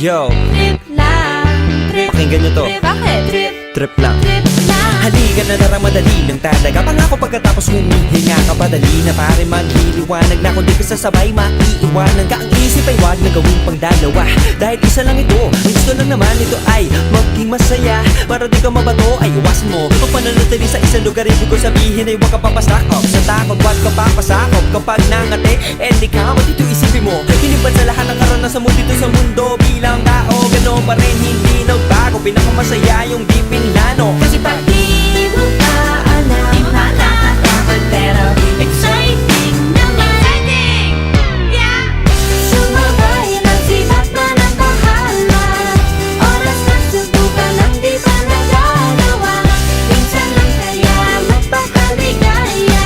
Yo, Trip lang, trip. pakinggan nyo to. Bakit? Trip, Trip lang. trip lang. Halika na tara, madali lang talaga. Pangako pagkatapos humihinga ka, padali na pare magliliwanag na. Kung di ka sasabay, maiiwanan ka. Ang isip ay wag na gawin pang dalawa, dahil isa lang ito. Ang gusto lang naman ito ay maging masaya. Para di ka mabato ay iwasan mo ang pananatili sa isang lugar. Ibig ko sabihin ay huwag ka papasakop sa takot, huwag ka papasakop. Kapag nangate, di ka dito isipin mo. Hinipan sa lahat ng karanasan mo dito sa mundo. Bilang tao, gano'n pa rin, hindi nagbago. Pinakamasaya yung di pinlano. Kasi pag Di mo pa alam, nakakatakot pero exciting naman. Exciting! Yeah! Sumabay lang si Batman ang bahala. Oras na subukan ang di pa nagagawa. Minsan lang kaya magpakaligaya.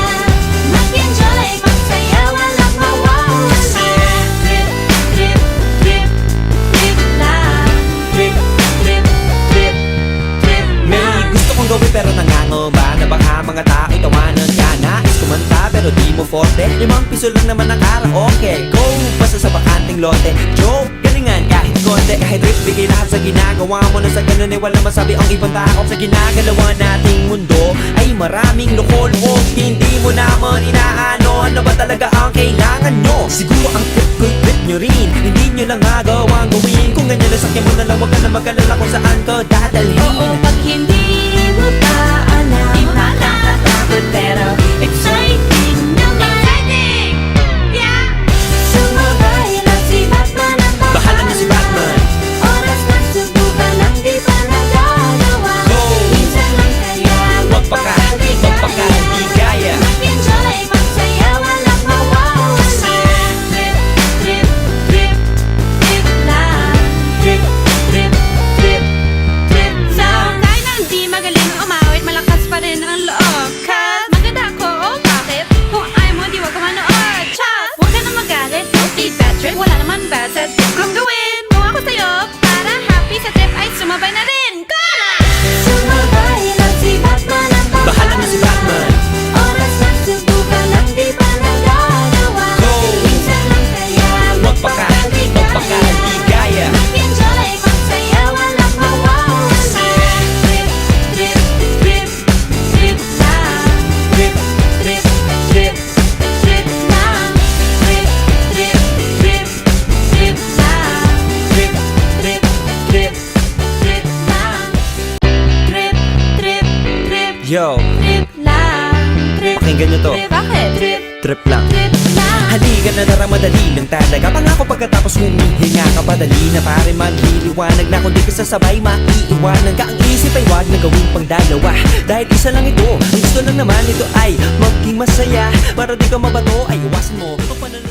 Mag-enjoy, magsaya, walang mawawala. Trip, trip, trip, trip lang. Trip, trip, trip, trip may lang. gusto kong gawin pero nangangamba na baka mga tao'y tawanan ka. Nais kumanta pero di mo forte. 5 piso lang naman ang karaoke. Go! Basta sa bakanting lote. Joke! Galingan kahit konti. Kahit rip, bigay lahat sa ginagawa mo. Na sa ganun ay walang masabi ang ibang tao. Sa ginagalawa nating mundo ay maraming loko-loko. Hindi mo naman inaano. Ano ba talaga ang kailangan nyo? Siguro ang trip ko'y trip nyo rin. Hindi nyo lang magawang gawin. Kung ganyan na sakyan mo na lang, wag ka na mag-alala kung saan ka dadalhin. Oo, pag hindi mo pa alam, nakakatakot pero exciting naman. Exciting! Yeah! Sumabay lang si Batman ang Bahala na si Batman. Oras na subukan ang di pa nagagawa. Go! Minsan lang kaya magpakaligaya. Mag-enjoy, magsaya, walang mawawala. Trip, trip, trip, trip lang. Trip, trip, trip, trip lang. Kahit na hindi magaling umawit, malakas pa rin ang loob. Cause maganda ako, oh bakit? Kung ayaw mo, di wag ka manood. Chas! Huwag ka na magalit, don't be bad trip. Wala naman bad set kung gawin. Kung ako sa'yo, para happy sa trip ay sumabay na rin. Go na! Sumabay lang si Batman ang Bahala na si Batman. Oras na subukan ang di pa nagagawa. Go! Minsan lang kaya magpakaligaya. Mag-enjoy, magsaya, walang mawawala. Trip, trip, trip, trip lang. Trip, Trip, trip, trip lang. Trip, trip, trip, trip lang. trip, trip, trip. Trip lang. Trip, trip, trip, Yo, trip lang. Trip, pakinggan nyo to. Bakit? Trip, Trip lang. trip lang. Halika na tara, madali lang talaga. Pangako pagkatapos humihinga ka, padali na pare magliliwanag na. Kung di ka sasabay, maiiwanan ka. Ang isip ay wag na gawin pang dalawa, dahil isa lang ito. Ang gusto lang naman ito ay maging masaya. Para di ka mabato ay iwasan mo ang pananatili